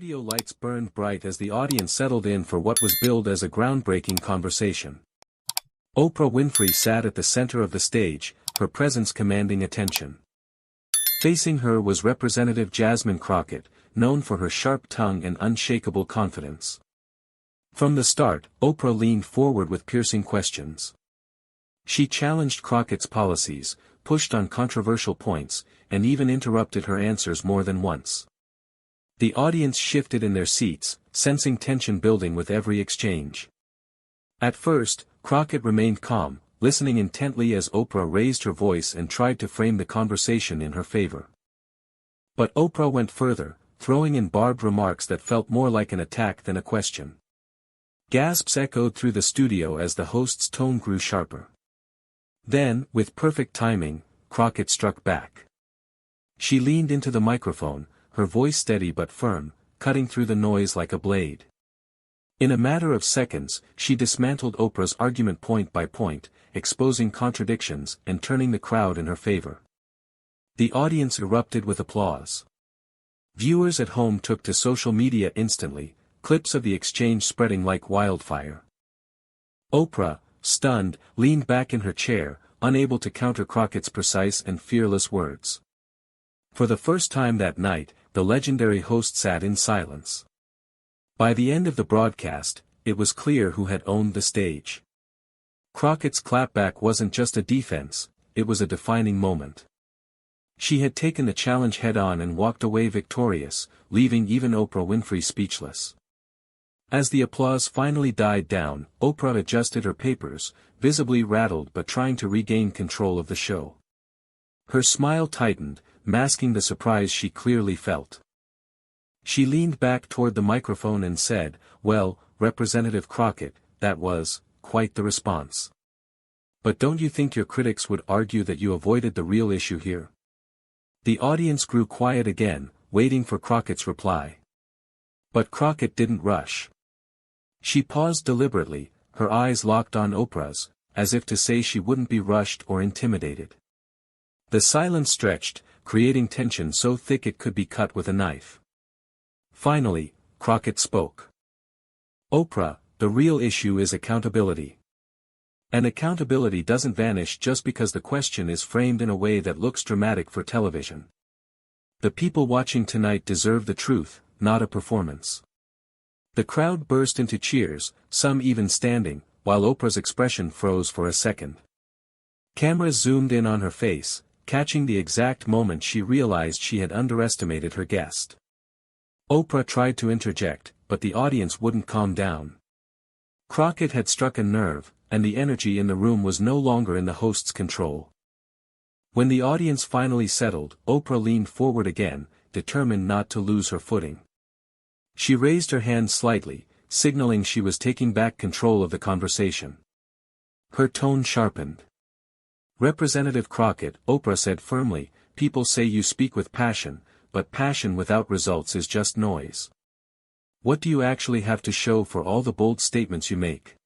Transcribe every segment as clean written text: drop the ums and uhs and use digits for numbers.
Studio lights burned bright as the audience settled in for what was billed as a groundbreaking conversation. Oprah Winfrey sat at the center of the stage, her presence commanding attention. Facing her was Representative Jasmine Crockett, known for her sharp tongue and unshakable confidence. From the start, Oprah leaned forward with piercing questions. She challenged Crockett's policies, pushed on controversial points, and even interrupted her answers more than once. The audience shifted in their seats, sensing tension building with every exchange. At first, Crockett remained calm, listening intently as Oprah raised her voice and tried to frame the conversation in her favor. But Oprah went further, throwing in barbed remarks that felt more like an attack than a question. Gasps echoed through the studio as the host's tone grew sharper. Then, with perfect timing, Crockett struck back. She leaned into the microphone, her voice steady but firm, cutting through the noise like a blade. In a matter of seconds, she dismantled Oprah's argument point by point, exposing contradictions and turning the crowd in her favor. The audience erupted with applause. Viewers at home took to social media instantly, clips of the exchange spreading like wildfire. Oprah, stunned, leaned back in her chair, unable to counter Crockett's precise and fearless words. For the first time that night, the legendary host sat in silence. By the end of the broadcast, it was clear who had owned the stage. Crockett's clapback wasn't just a defense, it was a defining moment. She had taken the challenge head-on and walked away victorious, leaving even Oprah Winfrey speechless. As the applause finally died down, Oprah adjusted her papers, visibly rattled but trying to regain control of the show. Her smile tightened, masking the surprise she clearly felt. She leaned back toward the microphone and said, "Well, Representative Crockett, that was quite the response. But don't you think your critics would argue that you avoided the real issue here?" The audience grew quiet again, waiting for Crockett's reply. But Crockett didn't rush. She paused deliberately, her eyes locked on Oprah's, as if to say she wouldn't be rushed or intimidated. The silence stretched, creating tension so thick it could be cut with a knife. Finally, Crockett spoke. "Oprah, the real issue is accountability. And accountability doesn't vanish just because the question is framed in a way that looks dramatic for television. The people watching tonight deserve the truth, not a performance." The crowd burst into cheers, some even standing, while Oprah's expression froze for a second. Cameras zoomed in on her face, catching the exact moment she realized she had underestimated her guest. Oprah tried to interject, but the audience wouldn't calm down. Crockett had struck a nerve, and the energy in the room was no longer in the host's control. When the audience finally settled, Oprah leaned forward again, determined not to lose her footing. She raised her hand slightly, signaling she was taking back control of the conversation. Her tone sharpened. "Representative Crockett," Oprah said firmly, "people say you speak with passion, but passion without results is just noise. What do you actually have to show for all the bold statements you make?"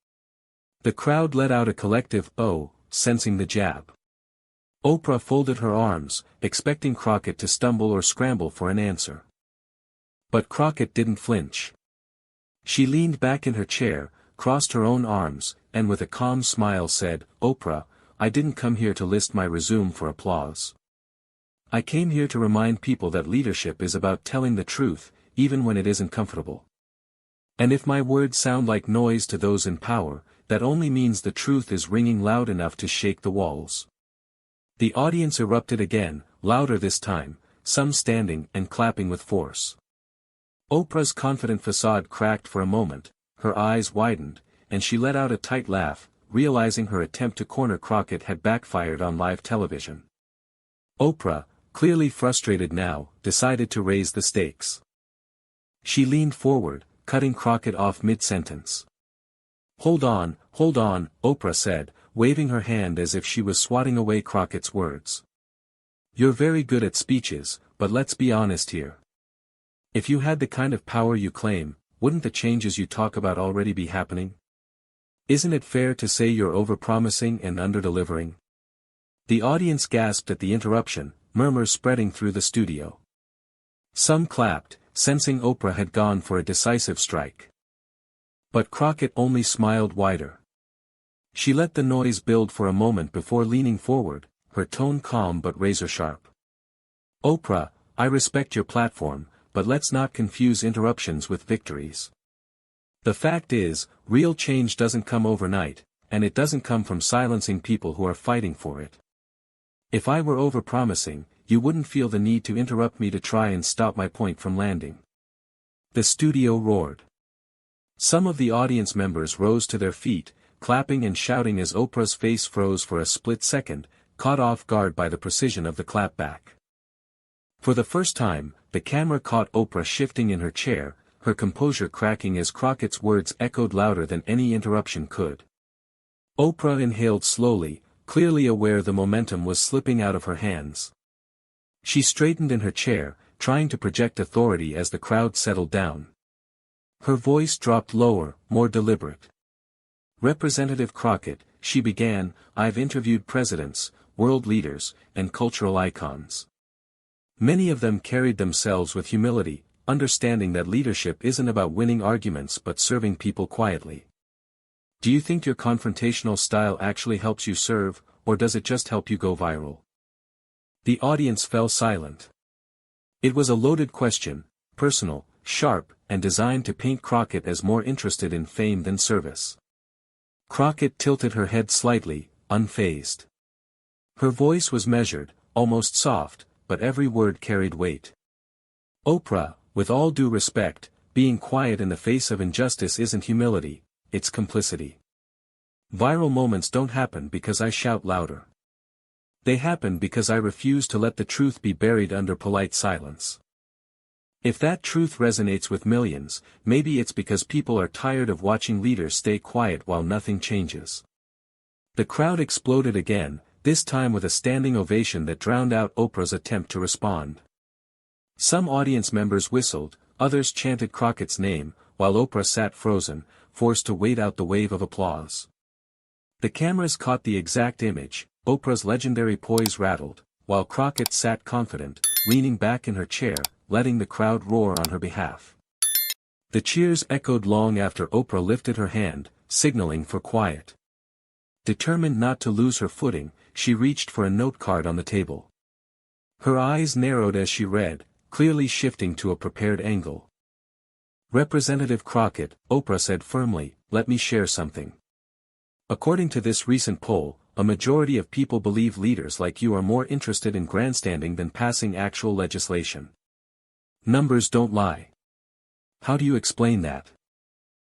The crowd let out a collective "oh," sensing the jab. Oprah folded her arms, expecting Crockett to stumble or scramble for an answer. But Crockett didn't flinch. She leaned back in her chair, crossed her own arms, and with a calm smile said, "Oprah, I didn't come here to list my resume for applause. I came here to remind people that leadership is about telling the truth, even when it isn't comfortable. And if my words sound like noise to those in power, that only means the truth is ringing loud enough to shake the walls." The audience erupted again, louder this time, some standing and clapping with force. Oprah's confident facade cracked for a moment, her eyes widened, and she let out a tight laugh, realizing her attempt to corner Crockett had backfired on live television. Oprah, clearly frustrated now, decided to raise the stakes. She leaned forward, cutting Crockett off mid-sentence. Hold on," Oprah said, waving her hand as if she was swatting away Crockett's words. "You're very good at speeches, but let's be honest here. If you had the kind of power you claim, wouldn't the changes you talk about already be happening? Isn't it fair to say you're overpromising and underdelivering?" The audience gasped at the interruption, murmurs spreading through the studio. Some clapped, sensing Oprah had gone for a decisive strike. But Crockett only smiled wider. She let the noise build for a moment before leaning forward, her tone calm but razor-sharp. "Oprah, I respect your platform, but let's not confuse interruptions with victories. The fact is, real change doesn't come overnight, and it doesn't come from silencing people who are fighting for it. If I were overpromising, you wouldn't feel the need to interrupt me to try and stop my point from landing." The studio roared. Some of the audience members rose to their feet, clapping and shouting as Oprah's face froze for a split second, caught off guard by the precision of the clapback. For the first time, the camera caught Oprah shifting in her chair, her composure cracking as Crockett's words echoed louder than any interruption could. Oprah inhaled slowly, clearly aware the momentum was slipping out of her hands. She straightened in her chair, trying to project authority as the crowd settled down. Her voice dropped lower, more deliberate. "Representative Crockett," she began, "I've interviewed presidents, world leaders, and cultural icons. Many of them carried themselves with humility, understanding that leadership isn't about winning arguments but serving people quietly. Do you think your confrontational style actually helps you serve, or does it just help you go viral?" The audience fell silent. It was a loaded question, personal, sharp, and designed to paint Crockett as more interested in fame than service. Crockett tilted her head slightly, unfazed. Her voice was measured, almost soft, but every word carried weight. "Oprah, with all due respect, being quiet in the face of injustice isn't humility, it's complicity. Viral moments don't happen because I shout louder. They happen because I refuse to let the truth be buried under polite silence. If that truth resonates with millions, maybe it's because people are tired of watching leaders stay quiet while nothing changes." The crowd exploded again, this time with a standing ovation that drowned out Oprah's attempt to respond. Some audience members whistled, others chanted Crockett's name, while Oprah sat frozen, forced to wait out the wave of applause. The cameras caught the exact image. Oprah's legendary poise rattled, while Crockett sat confident, leaning back in her chair, letting the crowd roar on her behalf. The cheers echoed long after Oprah lifted her hand, signaling for quiet. Determined not to lose her footing, she reached for a note card on the table. Her eyes narrowed as she read, clearly shifting to a prepared angle. "Representative Crockett," Oprah said firmly, "let me share something. According to this recent poll, a majority of people believe leaders like you are more interested in grandstanding than passing actual legislation. Numbers don't lie. How do you explain that?"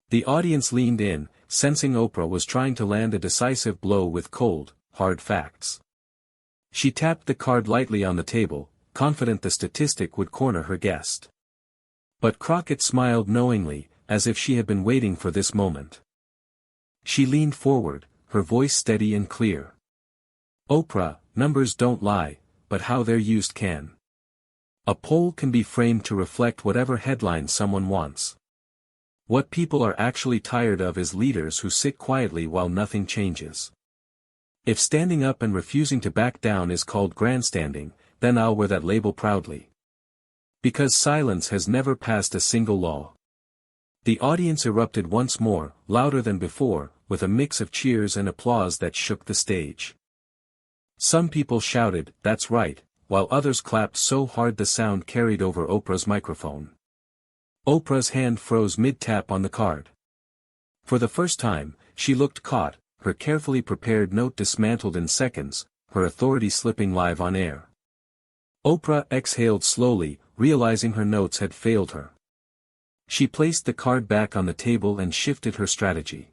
The audience leaned in, sensing Oprah was trying to land a decisive blow with cold, hard facts. She tapped the card lightly on the table, confident the statistic would corner her guest. But Crockett smiled knowingly, as if she had been waiting for this moment. She leaned forward, her voice steady and clear. "Oprah, numbers don't lie, but how they're used can. A poll can be framed to reflect whatever headline someone wants. What people are actually tired of is leaders who sit quietly while nothing changes. If standing up and refusing to back down is called grandstanding, then I'll wear that label proudly. Because silence has never passed a single law." The audience erupted once more, louder than before, with a mix of cheers and applause that shook the stage. Some people shouted, "That's right," while others clapped so hard the sound carried over Oprah's microphone. Oprah's hand froze mid-tap on the card. For the first time, she looked caught, her carefully prepared note dismantled in seconds, her authority slipping live on air. Oprah exhaled slowly, realizing her notes had failed her. She placed the card back on the table and shifted her strategy.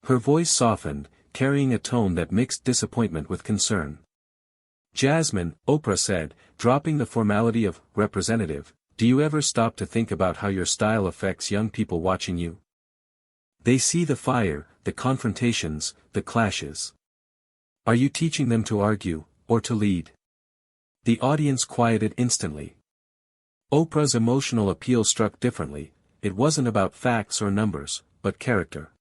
Her voice softened, carrying a tone that mixed disappointment with concern. "Jasmine," Oprah said, dropping the formality of representative, "do you ever stop to think about how your style affects young people watching you? They see the fire, the confrontations, the clashes. Are you teaching them to argue, or to lead?" The audience quieted instantly. Oprah's emotional appeal struck differently. It wasn't about facts or numbers, but character.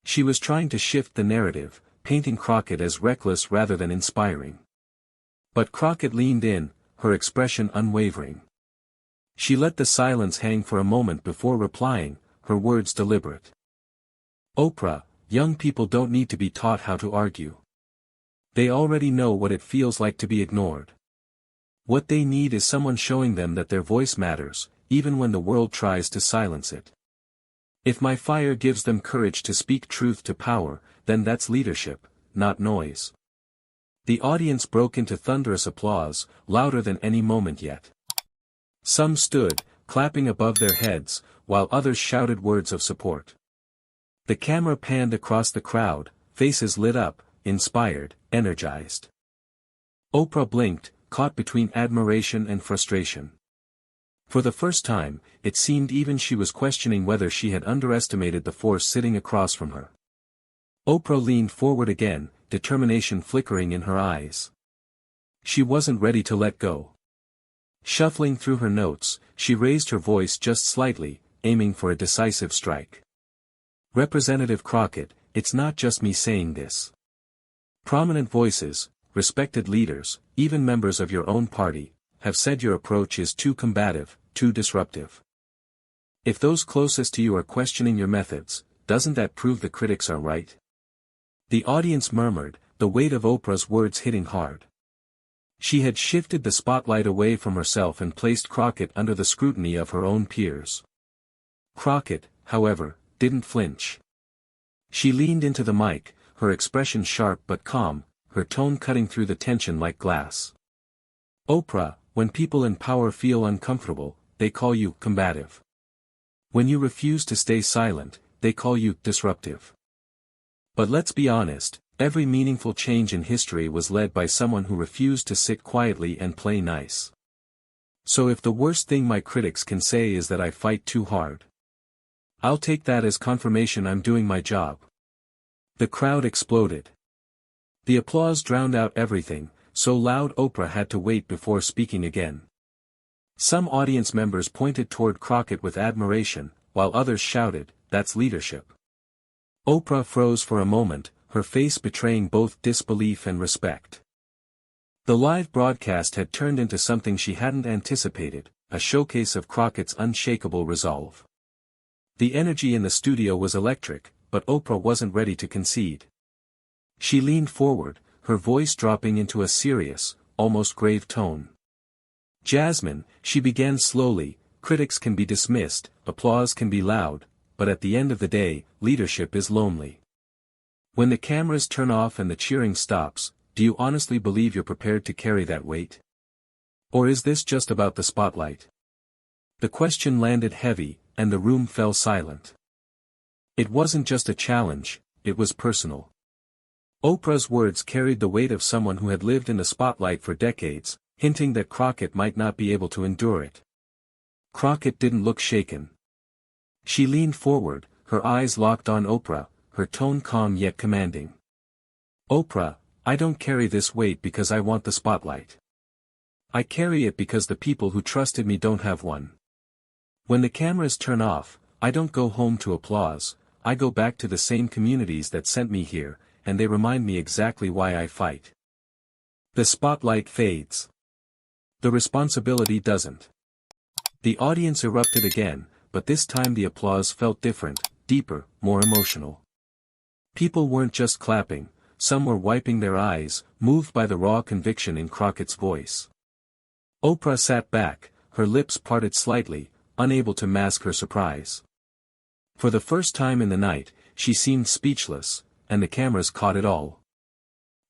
She was trying to shift the narrative, painting Crockett as reckless rather than inspiring. But Crockett leaned in, her expression unwavering. She let the silence hang for a moment before replying, her words deliberate. Oprah, young people don't need to be taught how to argue. They already know what it feels like to be ignored. What they need is someone showing them that their voice matters, even when the world tries to silence it. If my fire gives them courage to speak truth to power, then that's leadership, not noise. The audience broke into thunderous applause, louder than any moment yet. Some stood, clapping above their heads, while others shouted words of support. The camera panned across the crowd, faces lit up, inspired, energized. Oprah blinked, caught between admiration and frustration. For the first time, it seemed even she was questioning whether she had underestimated the force sitting across from her. Oprah leaned forward again, determination flickering in her eyes. She wasn't ready to let go. Shuffling through her notes, she raised her voice just slightly, aiming for a decisive strike. Representative Crockett, it's not just me saying this. Prominent voices, respected leaders, even members of your own party, have said your approach is too combative, too disruptive. If those closest to you are questioning your methods, doesn't that prove the critics are right? The audience murmured, the weight of Oprah's words hitting hard. She had shifted the spotlight away from herself and placed Crockett under the scrutiny of her own peers. Crockett, however, didn't flinch. She leaned into the mic, her expression sharp but calm, her tone cutting through the tension like glass. Oprah, when people in power feel uncomfortable, they call you combative. When you refuse to stay silent, they call you disruptive. But let's be honest, every meaningful change in history was led by someone who refused to sit quietly and play nice. So if the worst thing my critics can say is that I fight too hard, I'll take that as confirmation I'm doing my job. The crowd exploded. The applause drowned out everything, so loud Oprah had to wait before speaking again. Some audience members pointed toward Crockett with admiration, while others shouted, "That's leadership." Oprah froze for a moment, her face betraying both disbelief and respect. The live broadcast had turned into something she hadn't anticipated, a showcase of Crockett's unshakable resolve. The energy in the studio was electric, but Oprah wasn't ready to concede. She leaned forward, her voice dropping into a serious, almost grave tone. "Jasmine," she began slowly, "critics can be dismissed, applause can be loud, but at the end of the day, leadership is lonely. When the cameras turn off and the cheering stops, do you honestly believe you're prepared to carry that weight? Or is this just about the spotlight?" The question landed heavy, and the room fell silent. It wasn't just a challenge, it was personal. Oprah's words carried the weight of someone who had lived in the spotlight for decades, hinting that Crockett might not be able to endure it. Crockett didn't look shaken. She leaned forward, her eyes locked on Oprah, her tone calm yet commanding. "Oprah, I don't carry this weight because I want the spotlight. I carry it because the people who trusted me don't have one. When the cameras turn off, I don't go home to applause, I go back to the same communities that sent me here, and they remind me exactly why I fight." The spotlight fades. The responsibility doesn't. The audience erupted again, but this time the applause felt different, deeper, more emotional. People weren't just clapping, some were wiping their eyes, moved by the raw conviction in Crockett's voice. Oprah sat back, her lips parted slightly, unable to mask her surprise. For the first time in the night, she seemed speechless, and the cameras caught it all.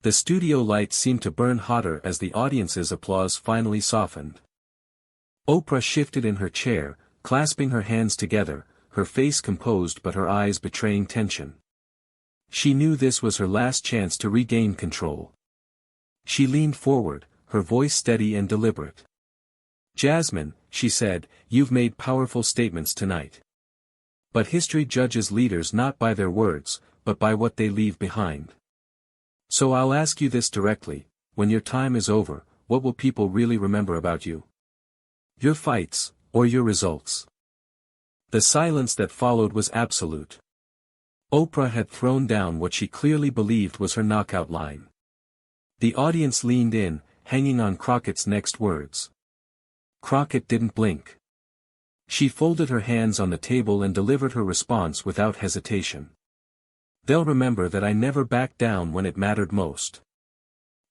The studio lights seemed to burn hotter as the audience's applause finally softened. Oprah shifted in her chair, clasping her hands together, her face composed but her eyes betraying tension. She knew this was her last chance to regain control. She leaned forward, her voice steady and deliberate. "Jasmine," she said, "you've made powerful statements tonight. But history judges leaders not by their words, but by what they leave behind. So I'll ask you this directly, when your time is over, what will people really remember about you? Your fights, or your results?" The silence that followed was absolute. Oprah had thrown down what she clearly believed was her knockout line. The audience leaned in, hanging on Crockett's next words. Crockett didn't blink. She folded her hands on the table and delivered her response without hesitation. They'll remember that I never backed down when it mattered most.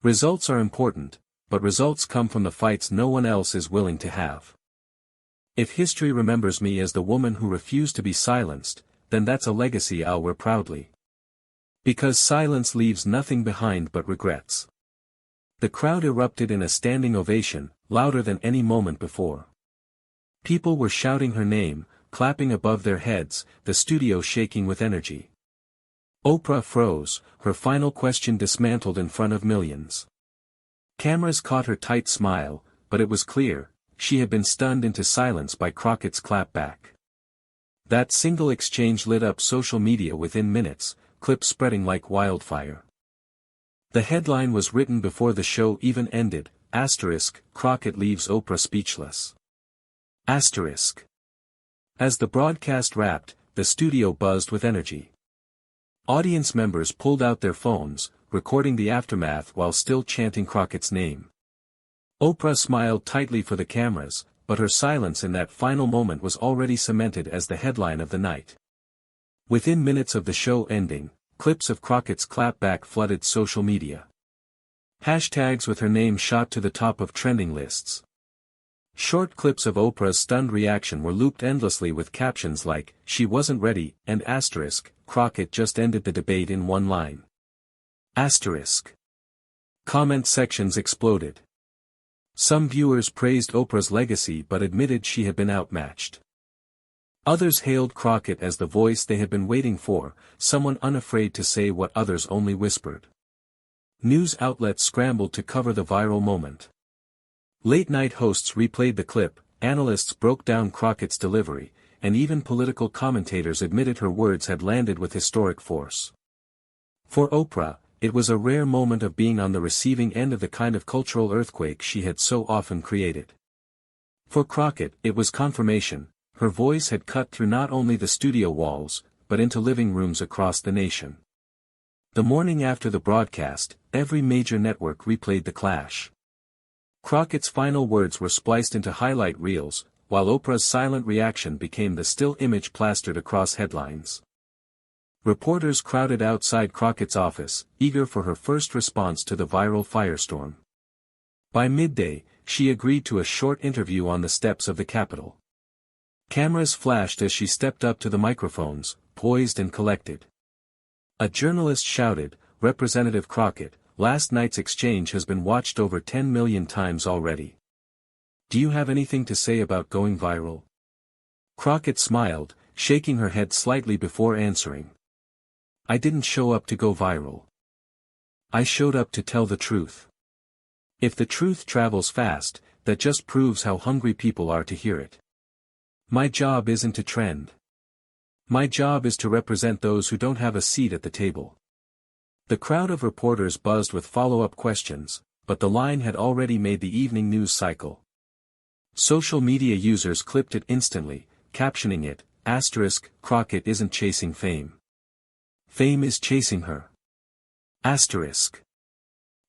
Results are important, but results come from the fights no one else is willing to have. If history remembers me as the woman who refused to be silenced, then that's a legacy I'll wear proudly. Because silence leaves nothing behind but regrets. The crowd erupted in a standing ovation, louder than any moment before. People were shouting her name, clapping above their heads, the studio shaking with energy. Oprah froze, her final question dismantled in front of millions. Cameras caught her tight smile, but it was clear, she had been stunned into silence by Crockett's clapback. That single exchange lit up social media within minutes, clips spreading like wildfire. The headline was written before the show even ended, Crockett leaves Oprah speechless. As the broadcast wrapped, the studio buzzed with energy. Audience members pulled out their phones, recording the aftermath while still chanting Crockett's name. Oprah smiled tightly for the cameras, but her silence in that final moment was already cemented as the headline of the night. Within minutes of the show ending, clips of Crockett's clapback flooded social media. Hashtags with her name shot to the top of trending lists. Short clips of Oprah's stunned reaction were looped endlessly with captions like, "She wasn't ready," and Crockett just ended the debate in one line. Comment sections exploded. Some viewers praised Oprah's legacy but admitted she had been outmatched. Others hailed Crockett as the voice they had been waiting for, someone unafraid to say what others only whispered. News outlets scrambled to cover the viral moment. Late-night hosts replayed the clip, analysts broke down Crockett's delivery, and even political commentators admitted her words had landed with historic force. For Oprah, it was a rare moment of being on the receiving end of the kind of cultural earthquake she had so often created. For Crockett, it was confirmation. Her voice had cut through not only the studio walls, but into living rooms across the nation. The morning after the broadcast, every major network replayed the clash. Crockett's final words were spliced into highlight reels, while Oprah's silent reaction became the still image plastered across headlines. Reporters crowded outside Crockett's office, eager for her first response to the viral firestorm. By midday, she agreed to a short interview on the steps of the Capitol. Cameras flashed as she stepped up to the microphones, poised and collected. A journalist shouted, "Representative Crockett, last night's exchange has been watched over 10 million times already. Do you have anything to say about going viral?" Crockett smiled, shaking her head slightly before answering. "I didn't show up to go viral. I showed up to tell the truth. If the truth travels fast, that just proves how hungry people are to hear it. My job isn't to trend. My job is to represent those who don't have a seat at the table." The crowd of reporters buzzed with follow-up questions, but the line had already made the evening news cycle. Social media users clipped it instantly, captioning it, "Crockett isn't chasing fame. Fame is chasing her."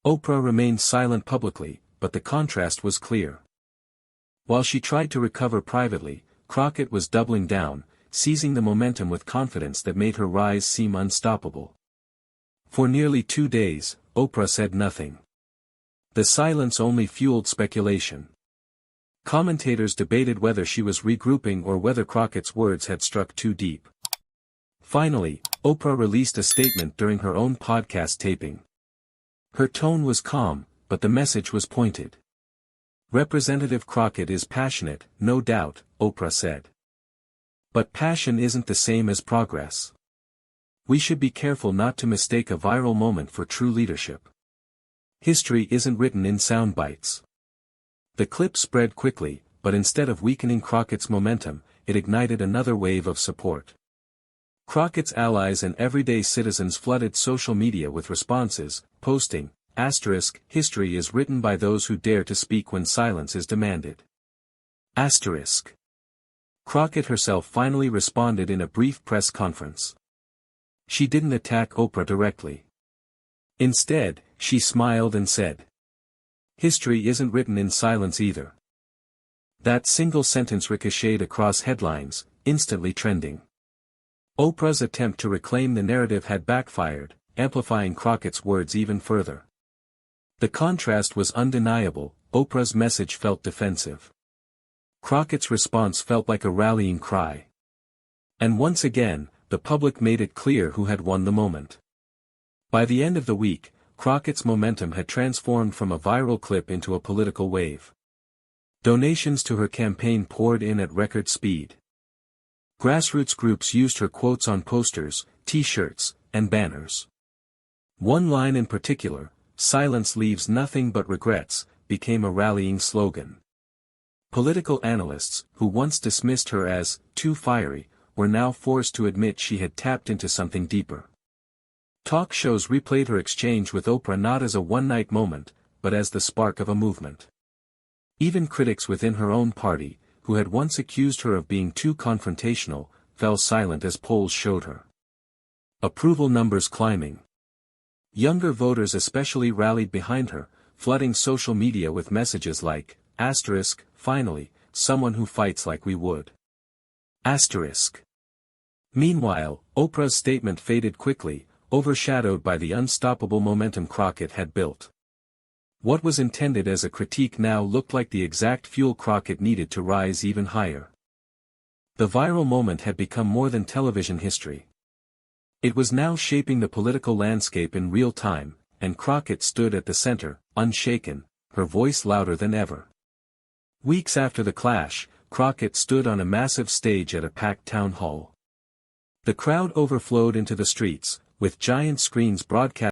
Oprah remained silent publicly, but the contrast was clear. While she tried to recover privately, Crockett was doubling down, seizing the momentum with confidence that made her rise seem unstoppable. For nearly 2 days, Oprah said nothing. The silence only fueled speculation. Commentators debated whether she was regrouping or whether Crockett's words had struck too deep. Finally, Oprah released a statement during her own podcast taping. Her tone was calm, but the message was pointed. "Representative Crockett is passionate, no doubt," Oprah said. "But passion isn't the same as progress. We should be careful not to mistake a viral moment for true leadership. History isn't written in sound bites." The clip spread quickly, but instead of weakening Crockett's momentum, it ignited another wave of support. Crockett's allies and everyday citizens flooded social media with responses, posting, "History is written by those who dare to speak when silence is demanded." Crockett herself finally responded in a brief press conference. She didn't attack Oprah directly. Instead, she smiled and said, "History isn't written in silence either. That single sentence ricocheted across headlines, instantly trending. Oprah's attempt to reclaim the narrative had backfired, amplifying Crockett's words even further. The contrast was undeniable. Oprah's message felt defensive. Crockett's response felt like a rallying cry. And once again, the public made it clear who had won the moment. By the end of the week, Crockett's momentum had transformed from a viral clip into a political wave. Donations to her campaign poured in at record speed. Grassroots groups used her quotes on posters, t-shirts, and banners. One line in particular, "Silence leaves nothing but regrets," became a rallying slogan. Political analysts, who once dismissed her as too fiery, were now forced to admit she had tapped into something deeper. Talk shows replayed her exchange with Oprah not as a one-night moment, but as the spark of a movement. Even critics within her own party, who had once accused her of being too confrontational, fell silent as polls showed her. Approval numbers climbing. Younger voters especially rallied behind her, flooding social media with messages like, "Finally, someone who fights like we would." Meanwhile, Oprah's statement faded quickly, overshadowed by the unstoppable momentum Crockett had built. What was intended as a critique now looked like the exact fuel Crockett needed to rise even higher. The viral moment had become more than television history. It was now shaping the political landscape in real time, and Crockett stood at the center, unshaken, her voice louder than ever. Weeks after the clash, Crockett stood on a massive stage at a packed town hall. The crowd overflowed into the streets, with giant screens broadcasting